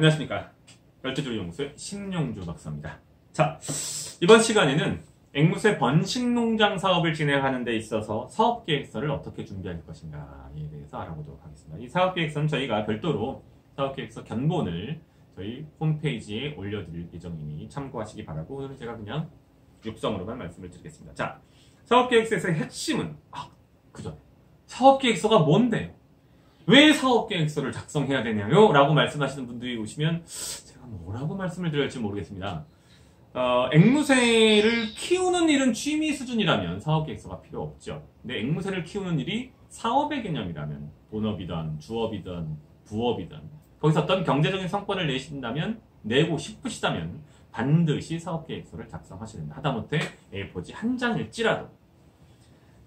안녕하십니까. 열두조리연구소의 신용주 박사입니다. 자, 이번 시간에는 앵무새 번식농장 사업을 진행하는 데 있어서 사업계획서를 어떻게 준비할 것인가에 대해서 알아보도록 하겠습니다. 이 사업계획서는 저희가 별도로 사업계획서 견본을 저희 홈페이지에 올려드릴 예정이니 참고하시기 바라고, 오늘은 제가 그냥 육성으로만 말씀을 드리겠습니다. 자, 사업계획서의 핵심은 그 전에 사업계획서가 뭔데요? 왜 사업계획서를 작성해야 되냐요? 라고 말씀하시는 분들이 오시면 제가 뭐라고 말씀을 드려야 할지 모르겠습니다. 앵무새를 키우는 일은 취미 수준이라면 사업계획서가 필요 없죠. 근데 앵무새를 키우는 일이 사업의 개념이라면, 본업이든 주업이든 부업이든 거기서 어떤 경제적인 성과를 내고 싶으시다면 반드시 사업계획서를 작성하셔야 됩니다. 하다못해 A4지 한 장일지라도.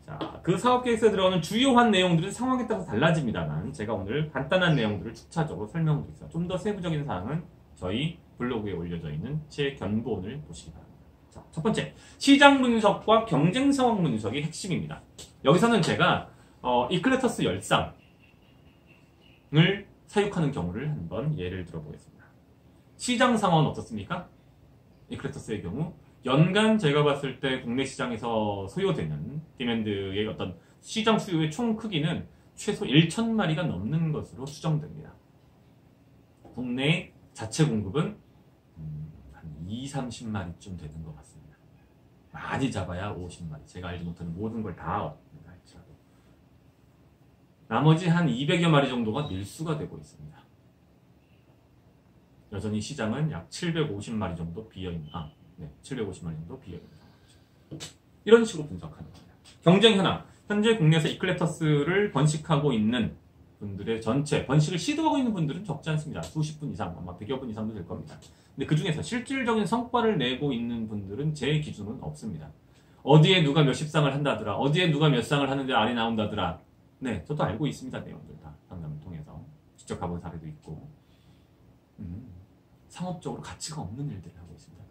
자, 그 사업계획서에 들어가는 주요한 내용들은 상황에 따라서 달라집니다만, 제가 오늘 간단한 내용들을 축차적으로 설명드리겠습니다. 좀 더 세부적인 사항은 저희 블로그에 올려져 있는 제 견본을 보시기 바랍니다. 자, 첫 번째, 시장 분석과 경쟁 상황 분석이 핵심입니다. 여기서는 제가 이클레터스 열상을 사육하는 경우를 한번 예를 들어보겠습니다. 시장 상황은 어떻습니까? 이클레터스의 경우 연간 제가 봤을 때 국내 시장에서 소요되는 디맨드의 어떤 시장 수요의 총 크기는 최소 1,000마리가 넘는 것으로 추정됩니다. 국내 자체 공급은 한 20-30마리쯤 되는 것 같습니다. 많이 잡아야 50마리. 제가 알지 못하는 모든 걸 다 할지라도. 나머지 한 200여 마리 정도가 밀수가 되고 있습니다. 여전히 시장은 약 750마리 정도 비어있는, 750마리 정도 비어있는 상황이죠. 이런 식으로 분석하는 겁니다. 경쟁 현황. 현재 국내에서 이클레터스를 번식하고 있는 분들의 전체, 번식을 시도하고 있는 분들은 적지 않습니다. 수십 분 이상, 아마 100여 분 이상도 될 겁니다. 근데 그 중에서 실질적인 성과를 내고 있는 분들은 제 기준은 없습니다. 어디에 누가 몇십 상을 한다더라, 어디에 누가 몇 상을 하는데 알이 나온다더라. 네, 저도 알고 있습니다. 내용들 다 상담을 통해서 직접 가본 사례도 있고. 상업적으로 가치가 없는 일들을 하고 있습니다.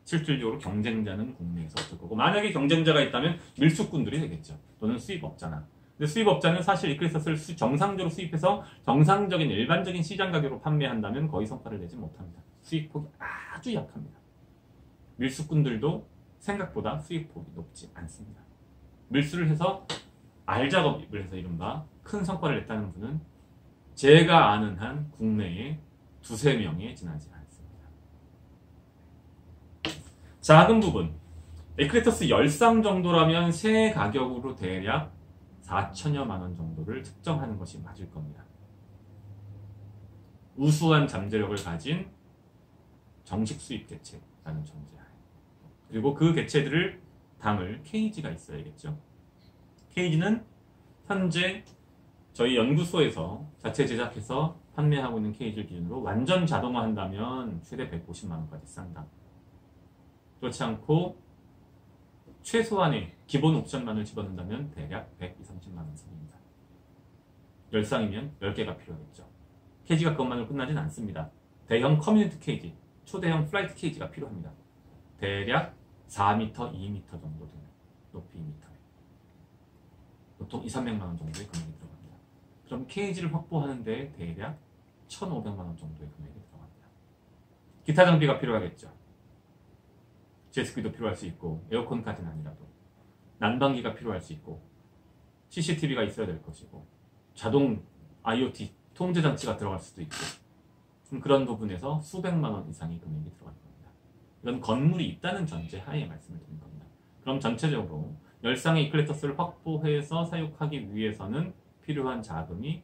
실질적으로 경쟁자는 국내에서 없을 거고, 만약에 경쟁자가 있다면 밀수꾼들이 되겠죠. 또는 수입업자나. 근데 수입업자는 사실 이클레터스를 정상적으로 수입해서 정상적인 일반적인 시장 가격으로 판매한다면 거의 성과를 내지 못합니다. 수익폭이 아주 약합니다. 밀수꾼들도 생각보다 수익폭이 높지 않습니다. 밀수를 해서 알작업을 해서 이른바 큰 성과를 냈다는 분은 제가 아는 한 국내에 2-3명에 지나지 않습니다. 작은 부분, 이클레터스 10쌍 정도라면 새 가격으로 대략 4천여만 원 정도를 측정하는 것이 맞을 겁니다. 우수한 잠재력을 가진 정식 수입 개체라는 전제하에, 그리고 그 개체들을 담을 케이지가 있어야겠죠. 케이지는 현재 저희 연구소에서 자체 제작해서 판매하고 있는 케이지를 기준으로 완전 자동화한다면 최대 150만 원까지 쌍당. 그렇지 않고 최소한의 기본 옵션만을 집어넣는다면 대략 120-30만 원 선입니다. 10쌍이면 10개가 필요하겠죠. 케이지가 그것만으로 끝나진 않습니다. 대형 커뮤니티 케이지, 초대형 플라이트 케이지가 필요합니다. 대략 4m, 2m 정도 되는 높이 2m에 보통 200-300만 원 정도의 금액이 들어갑니다. 그럼 케이지를 확보하는데 대략 1,500만 원 정도의 금액이 들어갑니다. 기타 장비가 필요하겠죠. 제습기도 필요할 수 있고, 에어컨까지는 아니라도 난방기가 필요할 수 있고, CCTV가 있어야 될 것이고, 자동 IoT 통제장치가 들어갈 수도 있고, 그런 부분에서 수백만 원 이상의 금액이 들어갈 겁니다. 이런 건물이 있다는 전제하에 말씀을 드린 겁니다. 그럼 전체적으로 10쌍의 이클레터스를 확보해서 사육하기 위해서는 필요한 자금이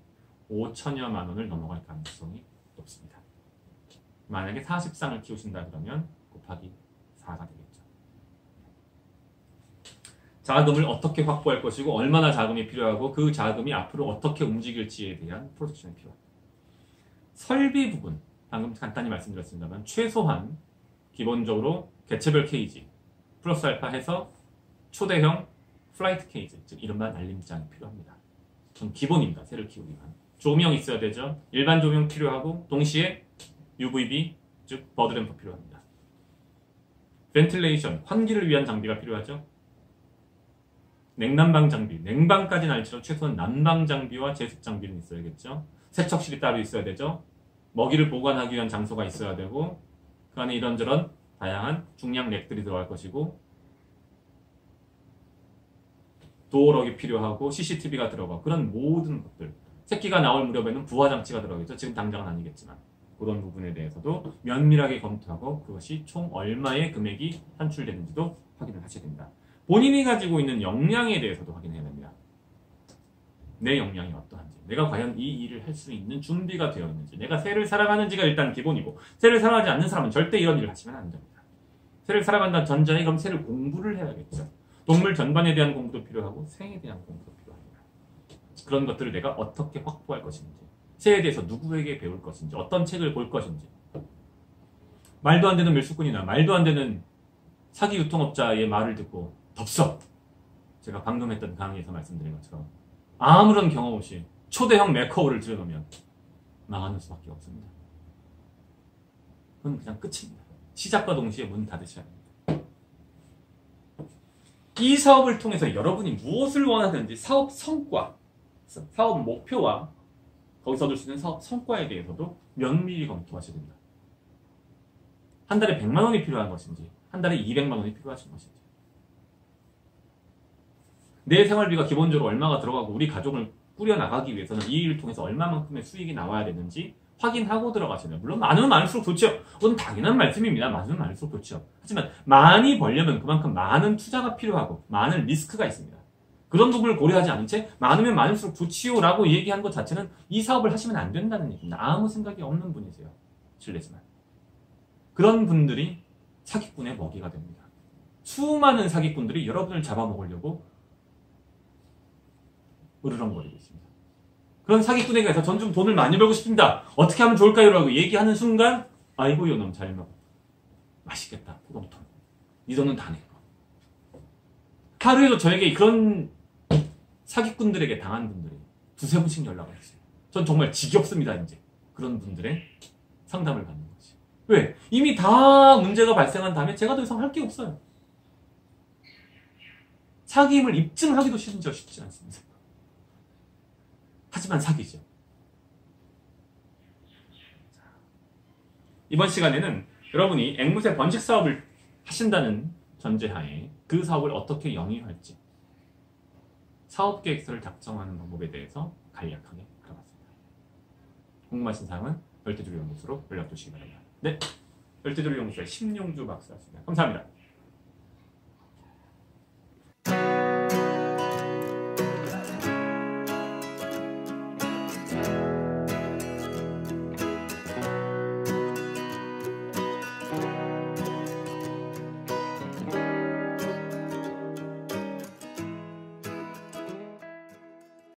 5천여만 원을 넘어갈 가능성이 높습니다. 만약에 40쌍을 키우신다 그러면 곱하기 4가 되겠죠. 자금을 어떻게 확보할 것이고, 얼마나 자금이 필요하고, 그 자금이 앞으로 어떻게 움직일지에 대한 프로젝션이 필요합니다. 설비 부분, 방금 간단히 말씀드렸습니다만, 최소한 기본적으로 개체별 케이지 플러스 알파 해서 초대형 플라이트 케이지, 즉 이른바 날림장이 필요합니다. 전 기본입니다. 새를 키우기 위한. 조명 있어야 되죠. 일반 조명 필요하고, 동시에 UVB, 즉 버드램프 필요합니다. 벤틸레이션, 환기를 위한 장비가 필요하죠. 냉난방 장비, 냉방까지는 알지만 최소한 난방 장비와 제습 장비는 있어야겠죠. 세척실이 따로 있어야 되죠. 먹이를 보관하기 위한 장소가 있어야 되고 그 안에 이런저런 다양한 중량 렉들이 들어갈 것이고 도어록이 필요하고 CCTV가 들어가고 그런 모든 것들 새끼가 나올 무렵에는 부화장치가 들어가겠죠. 지금 당장은 아니겠지만 그런 부분에 대해서도 면밀하게 검토하고 그것이 총 얼마의 금액이 산출되는지도 확인을 하셔야 됩니다. 본인이 가지고 있는 역량에 대해서도 확인해야 됩니다. 내 역량이 어떠한지, 내가 과연 이 일을 할 수 있는 준비가 되어 있는지, 내가 새를 살아가는지가 일단 기본이고 새를 살아가지 않는 사람은 절대 이런 일을 하시면 안 됩니다. 새를 살아간다는 전제에 그럼 새를 공부를 해야겠죠. 동물 전반에 대한 공부도 필요하고 새에 대한 공부도 필요합니다. 그런 것들을 내가 어떻게 확보할 것인지, 새에 대해서 누구에게 배울 것인지, 어떤 책을 볼 것인지. 말도 안 되는 밀수꾼이나 말도 안 되는 사기 유통업자의 말을 듣고 덥석, 제가 방금 했던 강의에서 말씀드린 것처럼 아무런 경험 없이 초대형 매커우를 들여놓으면 망하는 수밖에 없습니다. 그건 그냥 끝입니다. 시작과 동시에 문 닫으셔야 합니다. 이 사업을 통해서 여러분이 무엇을 원하는지 사업 성과, 사업 목표와 거기서 얻을 수 있는 사업 성과에 대해서도 면밀히 검토하셔야 됩니다. 한 달에 100만 원이 필요한 것인지 한 달에 200만 원이 필요하신 것인지 내 생활비가 기본적으로 얼마가 들어가고 우리 가족을 꾸려나가기 위해서는 이 일을 통해서 얼마만큼의 수익이 나와야 되는지 확인하고 들어가셔야 돼요. 물론 많으면 많을수록 좋죠. 그건 당연한 말씀입니다. 많으면 많을수록 좋죠. 하지만 많이 벌려면 그만큼 많은 투자가 필요하고 많은 리스크가 있습니다. 그런 부분을 고려하지 않은 채 많으면 많을수록 좋지요 라고 얘기한 것 자체는 이 사업을 하시면 안 된다는 얘기입니다. 아무 생각이 없는 분이세요. 실례지만. 그런 분들이 사기꾼의 먹이가 됩니다. 수많은 사기꾼들이 여러분을 잡아먹으려고 으르렁거리고 있습니다. 그런 사기꾼에게 가서 전 좀 돈을 많이 벌고 싶습니다. 어떻게 하면 좋을까요? 라고 얘기하는 순간 아이고 요놈 잘 먹어. 맛있겠다. 포동통. 이 돈은 다 내 거. 하루에도 저에게 그런 사기꾼들에게 당한 분들이 두세 번씩 연락을 했어요. 전 정말 지겹습니다. 이제 그런 분들의 상담을 받는 거지. 왜? 이미 다 문제가 발생한 다음에 제가 더 이상 할 게 없어요. 사기임을 입증하기도 심지어 쉽지 않습니다. 하지만 사기죠. 이번 시간에는 여러분이 앵무새 번식 사업을 하신다는 전제하에 그 사업을 어떻게 영위할지 사업계획서를 작성하는 방법에 대해서 간략하게 알아봤습니다. 궁금하신 사항은 열대조류 연구소로 연락 주시기 바랍니다. 네, 열대조류 연구소의 심용주 박사였습니다. 감사합니다.